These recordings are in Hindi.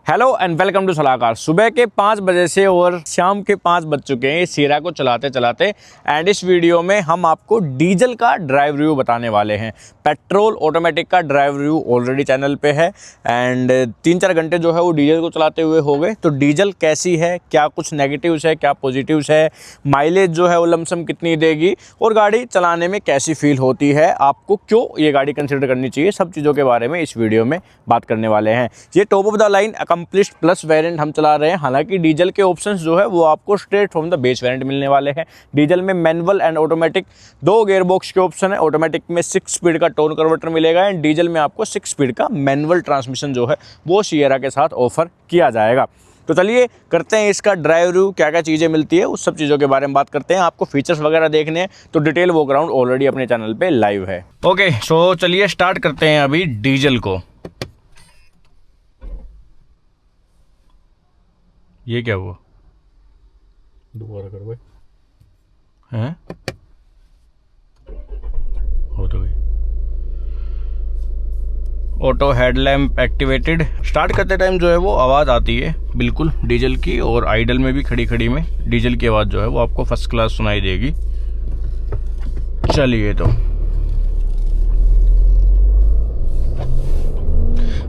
हेलो एंड वेलकम टू सलाहकार। सुबह के 5 बजे से और शाम के 5 बज चुके हैं सीरा को चलाते चलाते। एंड इस वीडियो में हम आपको डीजल का ड्राइव रिव्यू बताने वाले हैं। पेट्रोल ऑटोमेटिक का ड्राइव रिव्यू ऑलरेडी चैनल पे है एंड 3-4 घंटे जो है वो डीजल को चलाते हुए हो गए। तो डीजल कैसी है, क्या कुछ नेगेटिव्स है, क्या पॉजिटिव्स है, माइलेज जो है वो लमसम कितनी देगी और गाड़ी चलाने में कैसी फील होती है, आपको क्यों ये गाड़ी कंसिडर करनी चाहिए, सब चीज़ों के बारे में इस वीडियो में बात करने वाले हैं। ये top of the line accomplished plus variant हम चला रहे हैं। हालांकि डीजल के ऑप्शंस जो है वो आपको straight from the base variant मिलने वाले हैं। डीजल में manual and automatic 2 gear box के ऑप्शन है। ऑटोमेटिक में 6 स्पीड का टोन कन्वर्टर मिलेगा एंड डीजल में आपको 6 स्पीड का मैनुअल ट्रांसमिशन जो है वो सिएरा के साथ ऑफर किया जाएगा। तो चलिए करते हैं इसका ड्राइव रिव्यू, क्या क्या चीज़ें मिलती है उस सब चीज़ों के बारे में बात करते हैं। आपको फीचर्स वगैरह देखने हैं तो डिटेल वॉक अराउंड ऑलरेडी अपने चैनल पे लाइव है। ओके सो चलिए स्टार्ट करते हैं अभी डीजल को। ये क्या हुआ? दोबारा कर भाई। हैं? हो तो गई। Auto headlamp activated. स्टार्ट करते टाइम जो है वो आवाज़ आती है बिल्कुल डीजल की, और आइडल में भी खड़ी खड़ी में डीजल की आवाज़ जो है वो आपको फर्स्ट क्लास सुनाई देगी। चलिए तो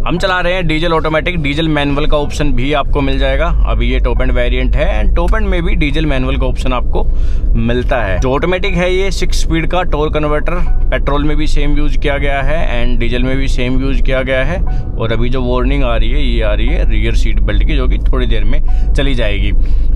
हम चला रहे हैं डीजल ऑटोमेटिक। डीजल मैनुअल का ऑप्शन भी आपको मिल जाएगा। अभी ये टॉप एंड वेरिएंट है एंड टॉप एंड में भी डीजल मैनुअल का ऑप्शन आपको मिलता है। जो ऑटोमेटिक है ये 6 स्पीड का टोर कन्वर्टर, पेट्रोल में भी सेम यूज किया गया है एंड डीजल में भी सेम यूज किया गया है। और अभी जो वार्निंग आ रही है ये आ रही है रियर सीट बेल्ट की, जो कि थोड़ी देर में चली जाएगी।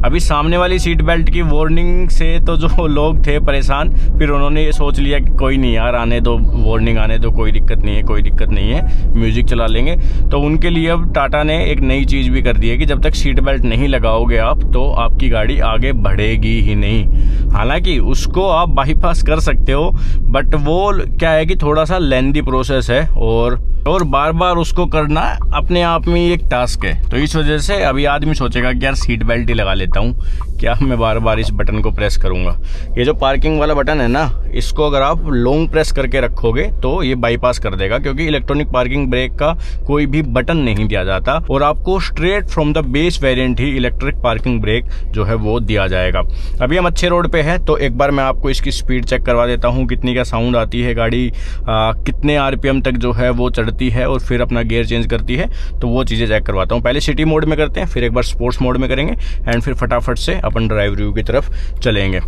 अभी सामने वाली सीट बेल्ट की वार्निंग से तो जो लोग थे परेशान, फिर उन्होंने ये सोच लिया कि कोई नहीं यार, आने दो, वार्निंग आने दो, कोई दिक्कत नहीं है, कोई दिक्कत नहीं है, म्यूजिक चला लेंगे। तो उनके लिए अब टाटा ने एक नई चीज़ भी कर दी है कि जब तक सीट बेल्ट नहीं लगाओगे आप तो आपकी गाड़ी आगे बढ़ेगी ही नहीं। हालांकि उसको आप बाईपास कर सकते हो, बट वो क्या है कि थोड़ा सा लेंदी प्रोसेस है और बार बार उसको करना अपने आप में एक टास्क है। तो इस वजह से अभी आदमी सोचेगा कि यार सीट बेल्ट ही लगा लेता हूँ, क्या मैं बार बार इस बटन को प्रेस करूँगा। ये जो पार्किंग वाला बटन है ना, इसको अगर आप लॉन्ग प्रेस करके रखोगे तो ये बाईपास कर देगा, क्योंकि इलेक्ट्रॉनिक पार्किंग ब्रेक का कोई भी बटन नहीं दिया जाता और आपको straight from the base variant he electric parking brake जो है वो दिया जाएगा। अभी हम अच्छे रोड पे हैं तो एक बार मैं आपको इसकी स्पीड चेक करवा देता हूँ, कितनी का साउंड आती है गाड़ी, कितने RPM तक जो है वो चढ़ती है और फिर अपना गियर चेंज करती है। तो वो चीज़ें चेक करवाता हूँ। पहले सिटी मोड में करते हैं, फिर एक बार स्पोर्ट्स मोड में करेंगे एंड फिर फटाफट से अपन ड्राइव रिव्यू की तरफ चलेंगे।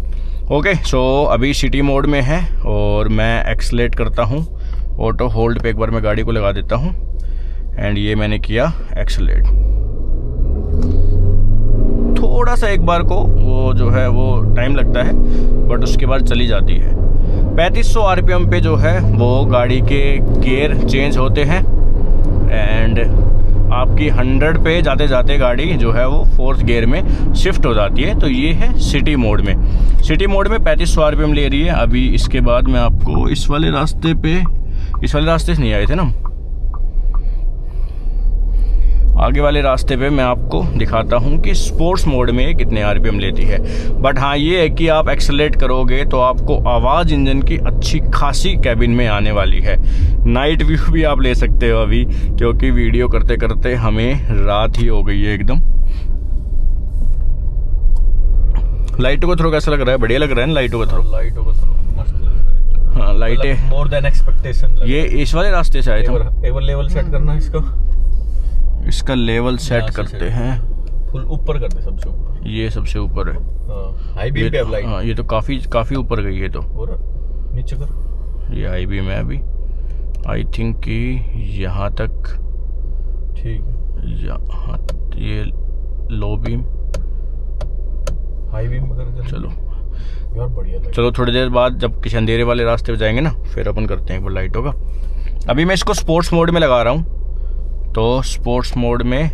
ओके सो अभी सिटी मोड में है और मैं एक्सलेट करता हूँ। ऑटो होल्ड पे एक बार मैं गाड़ी को लगा देता हूँ एंड ये मैंने किया एक्सलेट। थोड़ा सा एक बार को वो जो है वो टाइम लगता है, बट उसके बाद चली जाती है। 3500 RPM पे जो है वो गाड़ी के गियर चेंज होते हैं एंड आपकी 100 पे जाते जाते गाड़ी जो है वो 4th गियर में शिफ्ट हो जाती है। तो ये है सिटी मोड में। सिटी मोड में 3500 RPM ले रही है। अभी इसके बाद मैं आपको इस वाले रास्ते से नहीं आए थे ना, आगे वाले रास्ते पे मैं आपको दिखाता हूँ कि स्पोर्ट्स मोड में कितने RPM लेती है। बट हाँ ये है कि आप एक्सेलेरेट करोगे तो आपको आवाज़ इंजन की अच्छी खासी कैबिन में आने वाली है। नाइट व्यू भी आप ले सकते हो अभी, क्योंकि वीडियो करते करते हमें रात ही हो गई है एकदम। लाइटों का थ्रो कैसा लग रहा है? बढ़िया लग रहा है ना लाइटों का थ्रो? लाइटों का थ्रो मस्त लग रहा है। हाँ लाइटें मोर देन एक्सपेक्टेशन। ये इस वाले रास्ते से आए थे। एक बार लेवल सेट करना इसका लेवल सेट करते हैं। फुल ऊपर कर दे, सबसे ऊपर। ये सबसे ऊपर है। हाई बीम पे अब लाइट। हाँ ये तो काफी ऊपर गई है। तो और नीचे कर। ये हाई बीम है अभी, आई थिंक कि यहाँ तक ठीक है। यहाँ ये लो बीम, हाई बीम कर। चलो यार बढ़िया। चलो थोड़ी देर बाद जब किसी अंधेरे वाले रास्ते पे जाएंगे ना, फिर अपन करते हैं एक बार लाइटों का। अभी मैं इसको स्पोर्ट्स मोड में लगा रहा हूँ। तो स्पोर्ट्स मोड में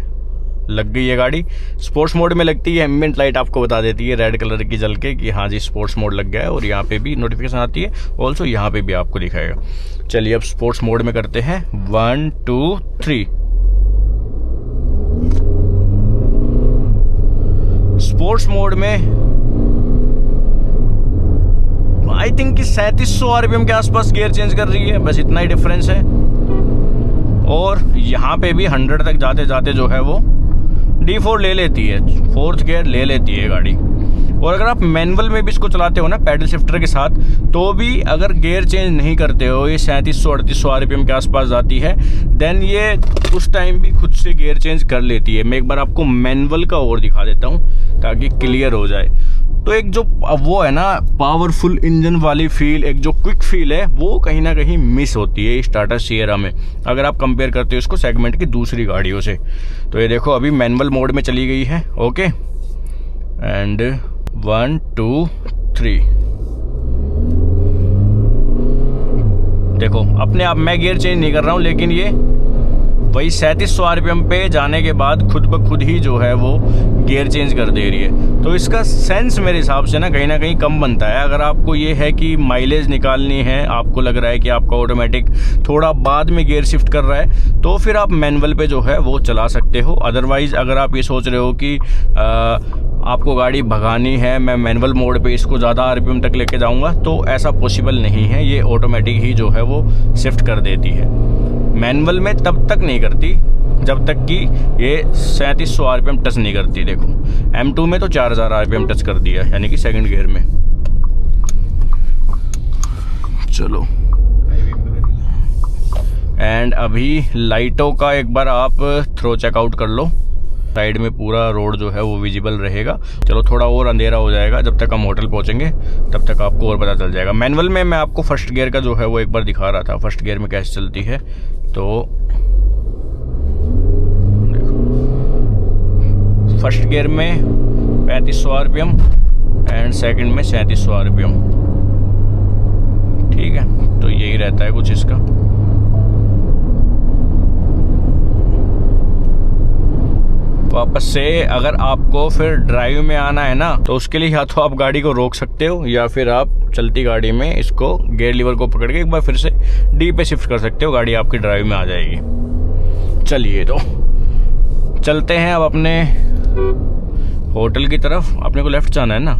लग गई है गाड़ी। स्पोर्ट्स मोड में लगती है एम्बिएंट लाइट आपको बता देती है रेड कलर की जल के कि हाँ जी स्पोर्ट्स मोड लग गया है, और यहाँ पे भी नोटिफिकेशन आती है। ऑल्सो यहाँ पे भी आपको दिखाएगा। चलिए अब स्पोर्ट्स मोड में करते हैं। 1 2 3। स्पोर्ट्स मोड में आई थिंक कि 3700 RPM के आसपास गियर चेंज कर रही है, बस इतना ही डिफरेंस है। और यहाँ पे भी 100 तक जाते जाते जो है वो D4 ले लेती है, 4th गियर ले लेती है गाड़ी। और अगर आप मैनुअल में भी इसको चलाते हो ना पैडल शिफ्टर के साथ, तो भी अगर गियर चेंज नहीं करते हो, ये 3700-3800 RPM के आसपास जाती है, देन ये उस टाइम भी खुद से गियर चेंज कर लेती है। मैं एक बार आपको मैनुअल का और दिखा देता हूँ ताकि क्लियर हो जाए। तो एक जो वो है ना पावरफुल इंजन वाली फील, एक जो क्विक फील है, वो कहीं ना कहीं मिस होती है इस टाटा सिएरा में, अगर आप कंपेयर करते हो इसको सेगमेंट की दूसरी गाड़ियों से। तो ये देखो अभी मैनुअल मोड में चली गई है। ओके, एंड 1 2 3 देखो अपने आप मैं गियर चेंज नहीं कर रहा हूँ, लेकिन ये वही 3700 RPM पे जाने के बाद खुद ब खुद ही जो है वो गियर चेंज कर दे रही है। तो इसका सेंस मेरे हिसाब से ना कहीं कम बनता है। अगर आपको ये है कि माइलेज निकालनी है, आपको लग रहा है कि आपका ऑटोमेटिक थोड़ा बाद में गियर शिफ्ट कर रहा है, तो फिर आप मैनुअल पे जो है वो चला सकते हो। अदरवाइज़ अगर आप ये सोच रहे हो कि आपको गाड़ी भगानी है, मैं मैनुअल मोड पे इसको ज़्यादा RPM तक लेके जाऊंगा, तो ऐसा पॉसिबल नहीं है। ये ऑटोमेटिक ही जो है वो शिफ्ट कर देती है। मैनुअल में तब तक नहीं करती जब तक कि ये 3700 RPM टच नहीं करती। देखो M2 में तो 4000 RPM टच कर दिया, यानी कि सेकंड गियर में। चलो, एंड अभी लाइटों का एक बार आप थ्रो चेकआउट कर लो। साइड में पूरा रोड जो है वो विजिबल रहेगा। चलो थोड़ा और अंधेरा हो जाएगा, जब तक हम होटल पहुंचेंगे तब तक आपको और पता चल जाएगा। मैनुअल में मैं आपको फर्स्ट गियर का जो है वो एक बार दिखा रहा था, फर्स्ट गियर में कैसे चलती है। तो देखो फर्स्ट गियर में 3500 RPM एंड सेकंड में 3700 RPM। ठीक है, तो यही रहता है कुछ इसका। वापस से अगर आपको फिर ड्राइव में आना है ना, तो उसके लिए या तो आप गाड़ी को रोक सकते हो, या फिर आप चलती गाड़ी में इसको गियर लीवर को पकड़ के एक बार फिर से D पे शिफ्ट कर सकते हो, गाड़ी आपकी ड्राइव में आ जाएगी। चलिए तो चलते हैं अब अपने होटल की तरफ। अपने को लेफ्ट जाना है ना।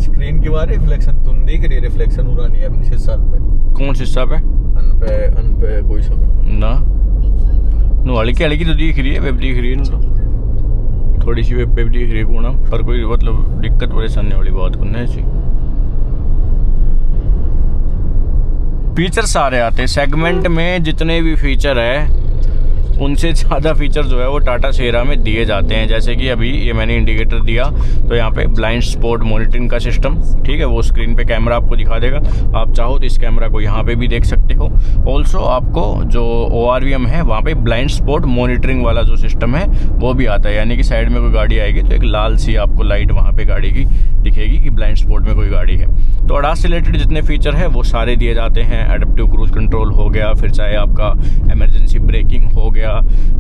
स्क्रीन की बार रिफ्लेक्शन तुम देख रही है, रिफ्लेक्शन हो रहा नहीं है अपने शीशा पे। कौन शीशा पे? अन पे कोई सब ना नो हल्की तो दिख रही है, वेब दिख रही है ना, तो थोड़ी सी वेब पे दिख रही है कोना, पर कोई मतलब दिक्कत परेशानी वाली बात को नहीं सी। फीचर सारे आते हैं सेगमेंट में, जितने भी फीचर है उनसे ज़्यादा फीचर जो है वो टाटा सिएरा में दिए जाते हैं। जैसे कि अभी ये मैंने इंडिकेटर दिया, तो यहाँ पे ब्लाइंड स्पॉट मॉनिटरिंग का सिस्टम, ठीक है, वो स्क्रीन पे कैमरा आपको दिखा देगा। आप चाहो तो इस कैमरा को यहाँ पे भी देख सकते हो। ऑल्सो आपको जो ORVM है वहाँ पे ब्लाइंड स्पॉट मॉनिटरिंग वाला जो सिस्टम है वो भी आता है, यानी कि साइड में कोई गाड़ी आएगी तो एक लाल सी आपको लाइट वहाँ पे गाड़ी की दिखेगी कि ब्लाइंड स्पॉट में कोई गाड़ी है। तो ADAS से रिलेटेड जितने फीचर है वो सारे दिए जाते हैं। एडेप्टिव क्रूज कंट्रोल हो गया, फिर चाहे आपका इमरजेंसी ब्रेकिंग हो गया,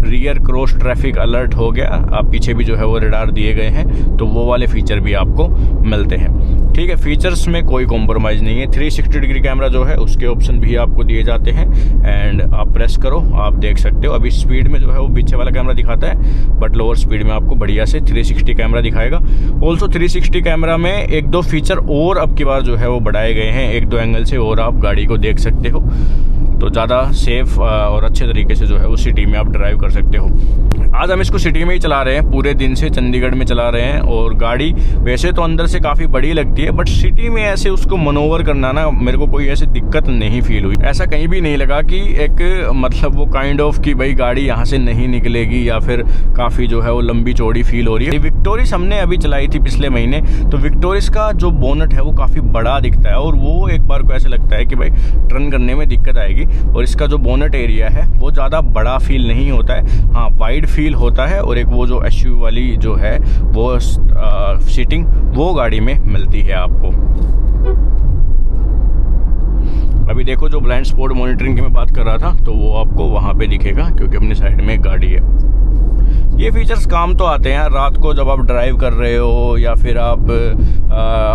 रियर क्रॉस ट्रैफिक अलर्ट हो गया, आप पीछे भी जो है वो रडार दिए गए हैं, तो वो वाले फीचर भी आपको मिलते हैं। ठीक है, फीचर्स में कोई कॉम्प्रोमाइज़ नहीं है। 360 डिग्री कैमरा जो है उसके ऑप्शन भी आपको दिए जाते हैं, एंड आप प्रेस करो आप देख सकते हो। अभी स्पीड में जो है वो पीछे वाला कैमरा दिखाता है, बट लोअर स्पीड में आपको बढ़िया से 360 कैमरा दिखाएगा। ऑल्सो 360 कैमरा में एक दो फीचर और अब की बार जो है वो बढ़ाए गए हैं, एक दो एंगल से और आप गाड़ी को देख सकते हो, तो ज़्यादा सेफ और अच्छे तरीके से जो है वो सिटी में आप ड्राइव कर सकते हो। आज हम इसको सिटी में ही चला रहे हैं, पूरे दिन से चंडीगढ़ में चला रहे हैं, और गाड़ी वैसे तो अंदर से काफ़ी बड़ी लगती है, बट सिटी में ऐसे उसको मनोवर करना ना मेरे को कोई ऐसी दिक्कत नहीं फील हुई। ऐसा कहीं भी नहीं लगा कि एक मतलब वो काइंड ऑफ कि भाई गाड़ी यहाँ से नहीं निकलेगी, या फिर काफ़ी जो है वो लंबी चौड़ी फील हो रही है। विक्टोरिस हमने अभी चलाई थी पिछले महीने, तो विक्टोरिस का जो बोनट है वो काफ़ी बड़ा दिखता है, और वो एक बार को ऐसे लगता है कि भाई टर्न करने में दिक्कत आएगी। और इसका जो बोनट एरिया है वो ज़्यादा बड़ा फील नहीं होता है, हाँ वाइड फील होता है, और एक वो जो SUV वाली जो है वो सीटिंग वो गाड़ी में मिलती है आपको। अभी देखो जो ब्लाइंड स्पॉट मॉनिटरिंग की मैं बात कर रहा था, तो वो आपको वहाँ पे दिखेगा, क्योंकि अपने साइड में एक गाड़ी है। ये फीचर्स काम तो आते हैं रात को जब आप ड्राइव कर रहे हो या फिर आप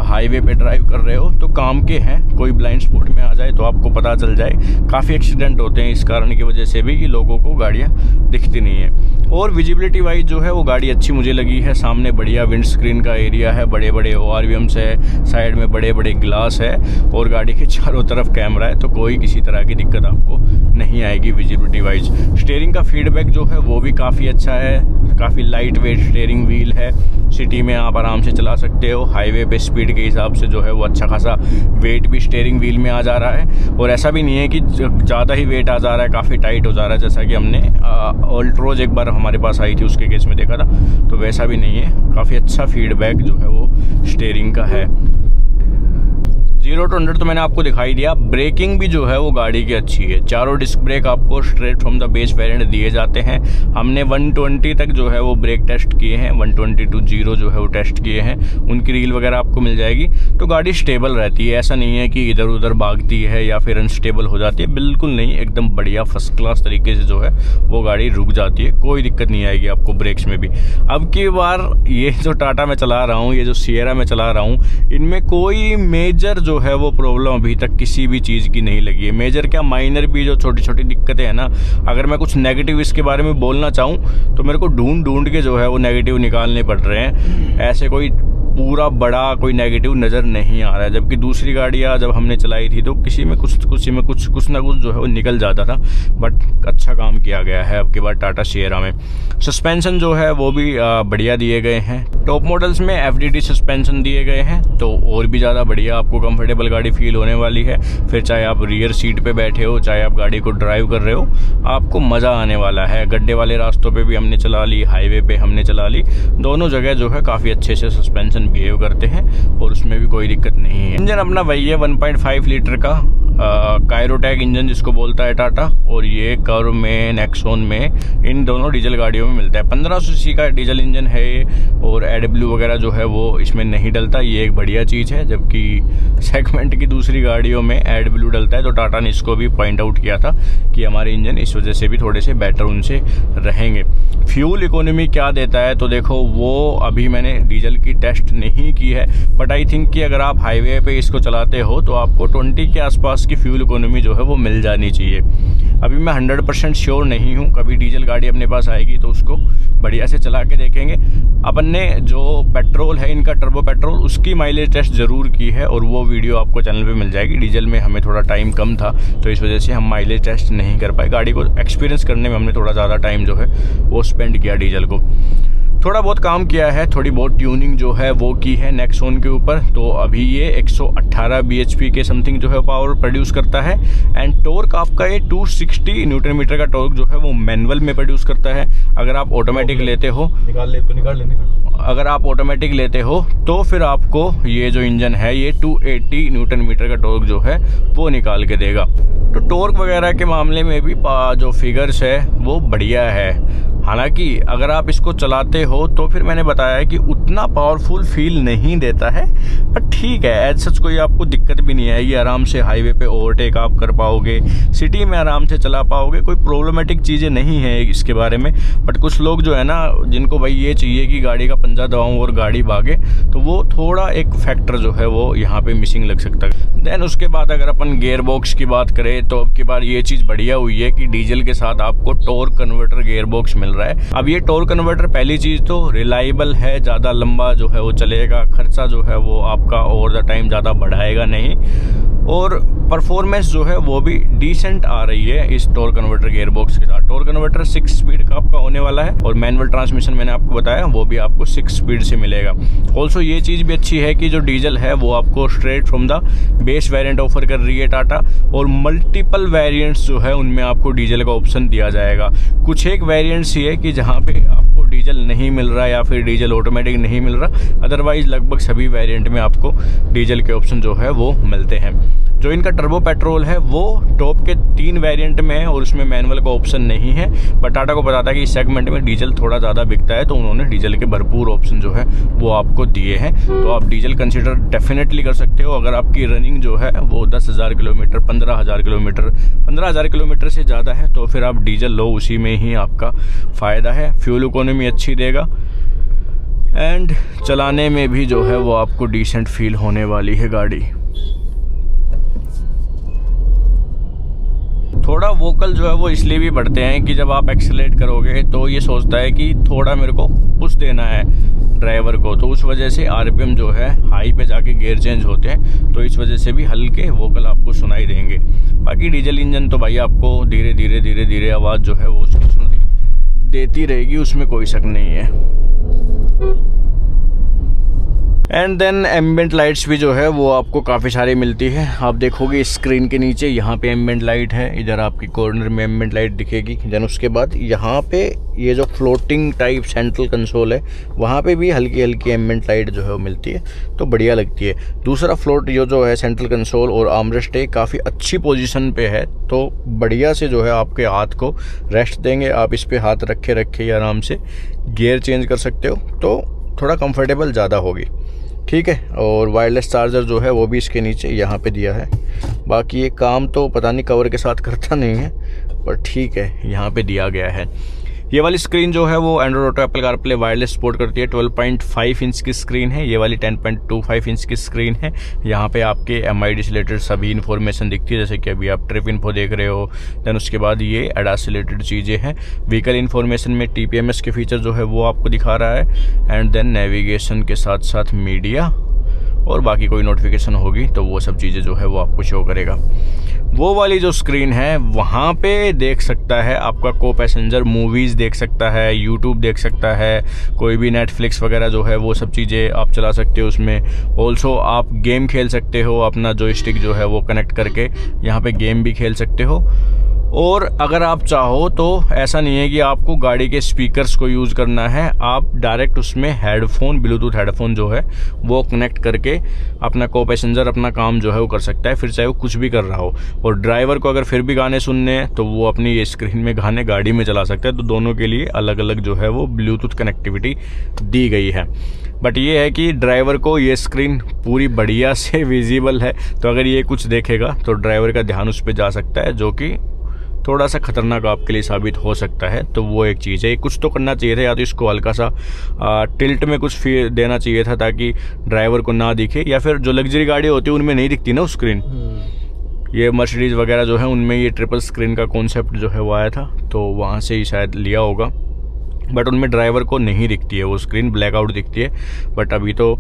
हाईवे पे ड्राइव कर रहे हो तो काम के हैं। कोई ब्लाइंड स्पॉट में आ जाए तो आपको पता चल जाए। काफ़ी एक्सीडेंट होते हैं इस कारण की वजह से भी कि लोगों को गाड़ियाँ दिखती नहीं है। और विजिबिलिटी वाइज जो है वो गाड़ी अच्छी मुझे लगी है। सामने बढ़िया विंड स्क्रीन का एरिया है, बड़े बड़े ORVMs है, साइड में बड़े बड़े ग्लास है और गाड़ी के चारों तरफ कैमरा है, तो कोई किसी तरह की दिक्कत आपको नहीं आएगी विजिबिलिटी वाइज। स्टीयरिंग का फीडबैक जो है वो भी काफ़ी अच्छा है। काफ़ी लाइट वेट स्टीयरिंग व्हील है। सिटी में आप आराम से चला सकते हो। हाईवे पे स्पीड के हिसाब से जो है वो अच्छा खासा वेट भी स्टीयरिंग व्हील में आ जा रहा है। और ऐसा भी नहीं है कि ज़्यादा ही वेट आ जा रहा है, काफ़ी टाइट हो जा रहा है, जैसा कि हमने ऑल्ट्रोज एक बार हमारे पास आई थी उसके केस में देखा था, तो वैसा भी नहीं है। काफ़ी अच्छा फीडबैक जो है वो स्टीयरिंग का है। 0 to 100 तो मैंने आपको दिखाई दिया। ब्रेकिंग भी जो है वो गाड़ी की अच्छी है। चारों डिस्क ब्रेक आपको straight from the base variant दिए जाते हैं। हमने 120 तक जो है वो ब्रेक टेस्ट किए हैं, 120 to 0 जो है वो टेस्ट किए हैं। उनकी रील वगैरह आपको मिल जाएगी। तो गाड़ी स्टेबल रहती है, ऐसा नहीं है कि इधर उधर भागती है या फिर अनस्टेबल हो जाती है, बिल्कुल नहीं। एकदम बढ़िया फर्स्ट क्लास तरीके से जो है वो गाड़ी रुक जाती है, कोई दिक्कत नहीं आएगी आपको ब्रेक्स में भी। अब की बार ये जो टाटा में चला रहा हूँ, ये जो सिएरा में चला रहा हूँ, इनमें कोई मेजर जो है वो प्रॉब्लम अभी तक किसी भी चीज़ की नहीं लगी है। मेजर क्या, माइनर भी जो छोटी छोटी दिक्कतें हैं ना, अगर मैं कुछ नेगेटिव इसके बारे में बोलना चाहूँ तो मेरे को ढूंढ के जो है वो नेगेटिव निकालने पड़ रहे हैं। ऐसे कोई पूरा बड़ा कोई नेगेटिव नज़र नहीं आ रहा है। जबकि दूसरी गाड़ियाँ जब हमने चलाई थी तो किसी में कुछ ना कुछ जो है वो निकल जाता था। बट अच्छा काम किया गया है अब के बाद टाटा सिएरा में। सस्पेंशन जो है वो भी बढ़िया दिए गए हैं। टॉप मॉडल्स में FDD सस्पेंशन दिए गए हैं, तो और भी ज़्यादा बढ़िया आपको कंफर्टेबल गाड़ी फील होने वाली है। फिर चाहे आप रियर सीट पे बैठे हो, चाहे आप गाड़ी को ड्राइव कर रहे हो, आपको मज़ा आने वाला है। गड्ढे वाले रास्तों पे भी हमने चला ली, हाईवे पे हमने चला ली, दोनों जगह जो है काफ़ी अच्छे से सस्पेंशन बिहेव करते हैं और उसमें भी कोई दिक्कत नहीं है। इंजन अपना वही है, 1.5 लीटर का कायरोटैक इंजन जिसको बोलता है टाटा, और ये कर्व में, नेक्सॉन में, इन दोनों डीजल गाड़ियों में मिलता है। 1500 सीसी का डीजल इंजन है और AdBlue वगैरह जो है वो इसमें नहीं डलता, ये एक बढ़िया चीज़ है। जबकि सेगमेंट की दूसरी गाड़ियों में AdBlue डलता है, तो टाटा ने इसको भी पॉइंट आउट किया था कि हमारे इंजन इस वजह से भी थोड़े से बेटर उनसे रहेंगे। फ्यूल इकोनॉमी क्या देता है तो देखो, वो अभी मैंने डीजल की टेस्ट नहीं की है, बट आई थिंक कि अगर आप हाईवे पे इसको चलाते हो तो आपको 20 के आसपास की फ्यूल इकोनॉमी जो है वो मिल जानी चाहिए। अभी मैं 100% श्योर नहीं हूँ, कभी डीजल गाड़ी अपने पास आएगी तो उसको बढ़िया से चला के देखेंगे। अपन ने जो पेट्रोल है इनका, टर्बो पेट्रोल, उसकी माइलेज टेस्ट ज़रूर की है और वो वीडियो आपको चैनल पे मिल जाएगी। डीजल में हमें थोड़ा टाइम कम था तो इस वजह से हम माइलेज टेस्ट नहीं कर पाए। गाड़ी को एक्सपीरियंस करने में हमने थोड़ा ज़्यादा टाइम जो है वो स्पेंड किया डीजल को। थोड़ा बहुत काम किया है, थोड़ी बहुत ट्यूनिंग जो है वो की है नेक्सॉन के ऊपर। तो अभी ये 118 bhp के समथिंग जो है पावर प्रोड्यूस करता है। एंड टॉर्क आपका ये 260 न्यूटन मीटर का टॉर्क जो है वो मैनुअल में प्रोड्यूस करता है। अगर आप ऑटोमेटिक लेते हो, अगर आप ऑटोमेटिक लेते हो तो फिर आपको ये जो इंजन है ये 280 न्यूटन मीटर का टॉर्क जो है वो निकाल के देगा। तो टॉर्क वगैरह के मामले में भी जो फिगर्स है वो बढ़िया है। हालांकि अगर आप इसको चलाते हो तो फिर मैंने बताया कि उतना पावरफुल फील नहीं देता है, पर ठीक है, एज सच कोई आपको दिक्कत भी नहीं आएगी। आराम से हाईवे पे ओवरटेक आप कर पाओगे, सिटी में आराम से चला पाओगे, कोई प्रॉब्लमेटिक चीज़ें नहीं है इसके बारे में। बट कुछ लोग जो है ना, जिनको भाई ये चाहिए कि गाड़ी का पंजा दबाऊं और गाड़ी भागे, तो वो थोड़ा एक फैक्टर जो है वो यहाँ पे मिसिंग लग सकता है। देन उसके बाद अगर अपन गियर बॉक्स की बात करें तो अब की बार ये चीज़ बढ़िया हुई है कि डीजल के साथ आपको टॉर्क कन्वर्टर गियर बॉक्स मिल रहा है। अब ये टॉर्क कन्वर्टर पहली चीज़ तो रिलायबल है, ज़्यादा लंबा जो है वो चलेगा, खर्चा जो है वो आपका ओवर द टाइम ज़्यादा बढ़ाएगा नहीं, और परफॉर्मेंस जो है वो भी डिसेंट आ रही है इस टॉर्क कन्वर्टर गियर बॉक्स के साथ। टॉर्क कन्वर्टर 6 स्पीड का आपका होने वाला है और मैनुअल ट्रांसमिशन मैंने आपको बताया वो भी आपको 6 स्पीड से मिलेगा। ऑल्सो ये चीज़ भी अच्छी है कि जो डीजल है वो आपको straight from the base variant offer कर रही है टाटा, और मल्टीपल वेरिएंट्स जो है उनमें आपको डीजल का ऑप्शन दिया जाएगा। कुछ एक वेरिएंट्स ही है कि जहाँ पे आपको डीजल नहीं मिल रहा या फिर डीजल ऑटोमेटिक नहीं मिल रहा, अदरवाइज लगभग सभी वेरिएंट में आपको डीजल के ऑप्शन जो है वो मिलते हैं। जो इनका टर्बो पेट्रोल है वो टॉप के 3 वेरिएंट में है और उसमें मैनुअल का ऑप्शन नहीं है, बट टाटा को पता था कि इस सेगमेंट में डीजल थोड़ा ज़्यादा बिकता है, तो उन्होंने डीजल के भरपूर ऑप्शन जो है वो आपको दिए हैं। तो आप डीजल कंसिडर डेफिनेटली कर सकते हो अगर आपकी रनिंग जो है वो 10,000 किलोमीटर, 15,000 किलोमीटर, 15,000 किलोमीटर से ज़्यादा है, तो फिर आप डीजल लो, उसी में ही आपका फ़ायदा है। फ्यूल इकोनॉमी अच्छी देगा एंड चलाने में भी जो है वो आपको डिसेंट फील होने वाली है गाड़ी। थोड़ा वोकल जो है वो इसलिए भी बढ़ते हैं कि जब आप एक्सेलेरेट करोगे तो ये सोचता है कि थोड़ा मेरे को पुश देना है ड्राइवर को, तो उस वजह से आरपीएम जो है हाई पे जाके गियर चेंज होते हैं, तो इस वजह से भी हल्के वोकल आपको सुनाई देंगे। बाकी डीजल इंजन तो भाई आपको धीरे धीरे धीरे धीरे आवाज़ जो है वो उसकी सुनाई देती रहेगी, उसमें कोई शक नहीं है। एंड देन एम्बिएंट लाइट्स भी जो है वो आपको काफ़ी सारी मिलती है। आप देखोगे स्क्रीन के नीचे यहाँ पे एम्बिएंट लाइट है, इधर आपकी कॉर्नर में एम्बिएंट लाइट दिखेगी। देन उसके बाद यहाँ पे ये जो फ्लोटिंग टाइप सेंट्रल कंसोल है वहाँ पे भी हल्की हल्की एम्बिएंट लाइट जो है वो मिलती है, तो बढ़िया लगती है। दूसरा फ्लोट जो है सेंट्रल कंसोल और आर्मरेस्ट काफ़ी अच्छी पोजीशन पे है, तो बढ़िया से जो है आपके हाथ को रेस्ट देंगे। आप इस पर हाथ रखे रखे ही आराम से गियर चेंज कर सकते हो, तो थोड़ा कंफर्टेबल ज़्यादा होगी, ठीक है। और वायरलेस चार्जर जो है वो भी इसके नीचे यहाँ पे दिया है। बाकी ये काम तो पता नहीं कवर के साथ करता नहीं है, पर ठीक है यहाँ पे दिया गया है। ये वाली स्क्रीन जो है वो Android auto, Apple CarPlay, wireless support करती है। 12.5 इंच की स्क्रीन है, ये वाली 10.25 इंच की स्क्रीन है। यहाँ पे आपके MID से रिलेटेड सभी इन्फॉर्मेशन दिखती है, जैसे कि अभी आप ट्रिप इन्फो देख रहे हो। देन उसके बाद ये ADAS से रिलेटेड चीज़ें हैं। व्हीकल इन्फॉर्मेशन में TPMS के फीचर जो है वो आपको दिखा रहा है। एंड देन नेविगेशन के साथ साथ मीडिया और बाकी कोई नोटिफिकेशन होगी तो वो सब चीज़ें जो है वो आपको शो करेगा। वो वाली जो स्क्रीन है वहाँ पे देख सकता है आपका को पैसेंजर मूवीज़ देख सकता है, यूट्यूब देख सकता है, कोई भी नेटफ्लिक्स वगैरह जो है वो सब चीज़ें आप चला सकते हो उसमें। ऑल्सो आप गेम खेल सकते हो, अपना जॉयस्टिक जो है वो कनेक्ट करके यहाँ पे गेम भी खेल सकते हो। और अगर आप चाहो तो ऐसा नहीं है कि आपको गाड़ी के स्पीकर्स को यूज़ करना है, आप डायरेक्ट उसमें हेडफोन, ब्लूटूथ हेडफोन जो है वो कनेक्ट करके अपना को पैसेंजर अपना काम जो है वो कर सकता है, फिर चाहे वो कुछ भी कर रहा हो। और ड्राइवर को अगर फिर भी गाने सुनने हैं तो वो अपनी ये स्क्रीन में गाने गाड़ी में चला सकता है। तो दोनों के लिए अलग अलग जो है वो ब्लूटूथ कनेक्टिविटी दी गई है। बट ये है कि ड्राइवर को ये स्क्रीन पूरी बढ़िया से विजिबल है, तो अगर ये कुछ देखेगा तो ड्राइवर का ध्यान उस पर जा सकता है, जो कि थोड़ा सा खतरनाक आपके लिए साबित हो सकता है। तो वो एक चीज़ है, कुछ तो करना चाहिए था, या तो इसको हल्का सा टिल्ट में कुछ देना चाहिए था ताकि ड्राइवर को ना दिखे, या फिर जो लग्जरी गाड़ी होती है उनमें नहीं दिखती ना स्क्रीन। ये मर्सिडीज़ वगैरह जो है उनमें ये ट्रिपल स्क्रीन का कॉन्सेप्ट जो है वो आया था, तो वहाँ से ही शायद लिया होगा। बट उनमें ड्राइवर को नहीं दिखती है वो स्क्रीन, ब्लैकआउट दिखती है। बट अभी तो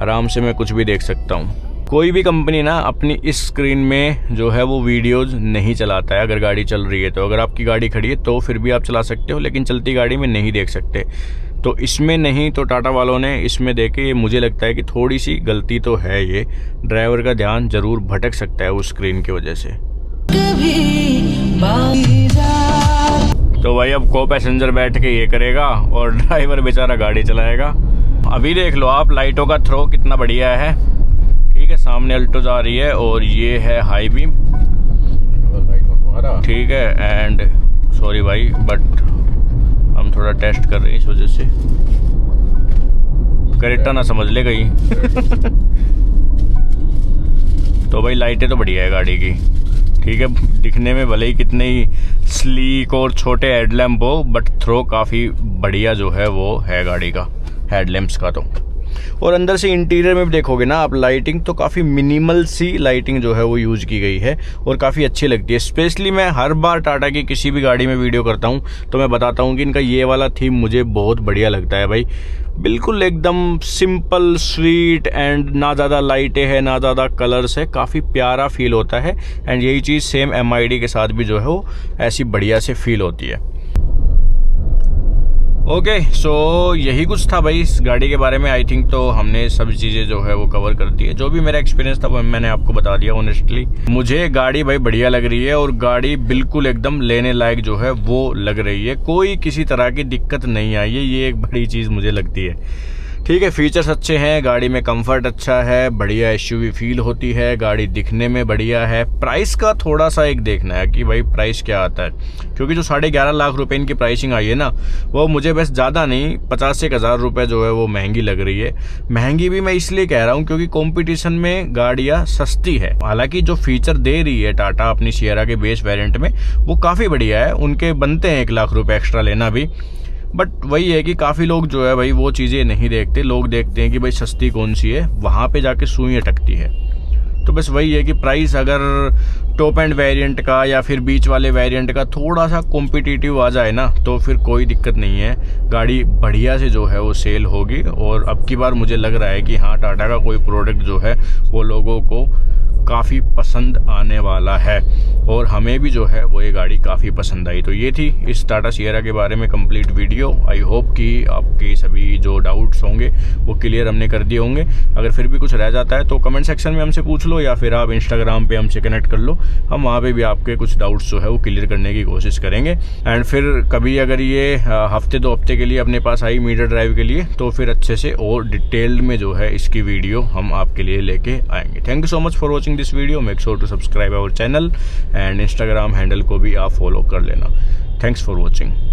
आराम से मैं कुछ भी देख सकता हूँ। कोई भी कंपनी ना अपनी इस स्क्रीन में जो है वो वीडियोज़ नहीं चलाता है अगर गाड़ी चल रही है। तो अगर आपकी गाड़ी खड़ी है तो फिर भी आप चला सकते हो, लेकिन चलती गाड़ी में नहीं देख सकते। तो इसमें नहीं, तो टाटा वालों ने इसमें देखे, ये मुझे लगता है कि थोड़ी सी गलती तो है। ये ड्राइवर का ध्यान ज़रूर भटक सकता है उस स्क्रीन की वजह से। तो भाई अब को पैसेंजर बैठ के ये करेगा और ड्राइवर बेचारा गाड़ी चलाएगा। अभी देख लो आप लाइटों का थ्रो कितना बढ़िया है, ठीक है। सामने अल्टो जा रही है और ये है हाई बीम, ठीक है। एंड सॉरी भाई, बट हम थोड़ा टेस्ट कर रहे हैं इस वजह से, करेक्टा ना समझ ले कहीं। तो भाई लाइटें तो बढ़िया है गाड़ी की, ठीक है। दिखने में भले ही कितने ही स्लीक और छोटे हेडलैम्प हो, बट थ्रो काफ़ी बढ़िया जो है वो है गाड़ी का, हेडलैम्प्स का तो। और अंदर से इंटीरियर में भी देखोगे ना आप, लाइटिंग तो काफ़ी मिनिमल सी लाइटिंग जो है वो यूज़ की गई है और काफ़ी अच्छी लगती है। स्पेशली मैं हर बार टाटा की किसी भी गाड़ी में वीडियो करता हूँ तो मैं बताता हूँ कि इनका ये वाला थीम मुझे बहुत बढ़िया लगता है भाई। बिल्कुल एकदम सिंपल स्वीट एंड ना ज़्यादा लाइटें हैं ना ज़्यादा कलर्स है, काफ़ी प्यारा फील होता है। एंड यही चीज़ सेम MID के साथ भी जो है वो ऐसी बढ़िया से फील होती है। ओके, सो यही कुछ था भाई इस गाड़ी के बारे में। आई थिंक तो हमने सभी चीज़ें जो है वो कवर कर दी है। जो भी मेरा एक्सपीरियंस था वो मैंने आपको बता दिया। ऑनेस्टली मुझे गाड़ी भाई बढ़िया लग रही है और गाड़ी बिल्कुल एकदम लेने लायक जो है वो लग रही है। कोई किसी तरह की दिक्कत नहीं आई है, ये एक बड़ी चीज़ मुझे लगती है। ठीक है, फीचर्स अच्छे हैं, गाड़ी में कंफर्ट अच्छा है, बढ़िया एसयूवी फील होती है, गाड़ी दिखने में बढ़िया है। प्राइस का थोड़ा सा एक देखना है कि भाई प्राइस क्या आता है, क्योंकि जो 11.5 लाख रुपए इनकी प्राइसिंग आई है ना, वो मुझे बस ज़्यादा नहीं 50 से 1,000 रुपये जो है वो महंगी लग रही है। महंगी भी मैं इसलिए कह रहा हूँ क्योंकि कंपटीशन में गाड़ियाँ सस्ती है। हालांकि जो फीचर दे रही है टाटा अपनी सियरा के बेस वेरिएंट में वो काफ़ी बढ़िया है, उनके बनते हैं 1 लाख रुपये एक्स्ट्रा लेना भी। बट वही है कि काफ़ी लोग जो है भाई वो चीज़ें नहीं देखते, लोग देखते हैं कि भाई सस्ती कौन सी है, वहाँ पे जाके सुई अटकती है। तो बस वही है कि प्राइस अगर टॉप एंड वेरिएंट का या फिर बीच वाले वेरिएंट का थोड़ा सा कॉम्पिटिटिव आ जाए ना, तो फिर कोई दिक्कत नहीं है, गाड़ी बढ़िया से जो है वो सेल होगी। और अब की बार मुझे लग रहा है कि हाँ, टाटा का कोई प्रोडक्ट जो है वो लोगों को काफ़ी पसंद आने वाला है, और हमें भी जो है वो ये गाड़ी काफ़ी पसंद आई। तो ये थी इस टाटा सियरा के बारे में कंप्लीट वीडियो। आई होप कि आपके सभी जो डाउट्स होंगे वो क्लियर हमने कर दिए होंगे। अगर फिर भी कुछ रह जाता है तो कमेंट सेक्शन में हमसे पूछ लो, या फिर आप इंस्टाग्राम पे हमसे कनेक्ट कर लो, हम वहाँ पे भी आपके कुछ डाउट्स जो है वो क्लियर करने की कोशिश करेंगे। एंड फिर कभी अगर ये हफ्ते 2 हफ्ते के लिए अपने पास आई मीटर ड्राइव के लिए, तो फिर अच्छे से और डिटेल्ड में जो है इसकी वीडियो हम आपके लिए लेके आएंगे। Thank you so much for watching this video. Make sure to subscribe our channel and Instagram handle को भी आप फॉलो कर लेना। Thanks for watching.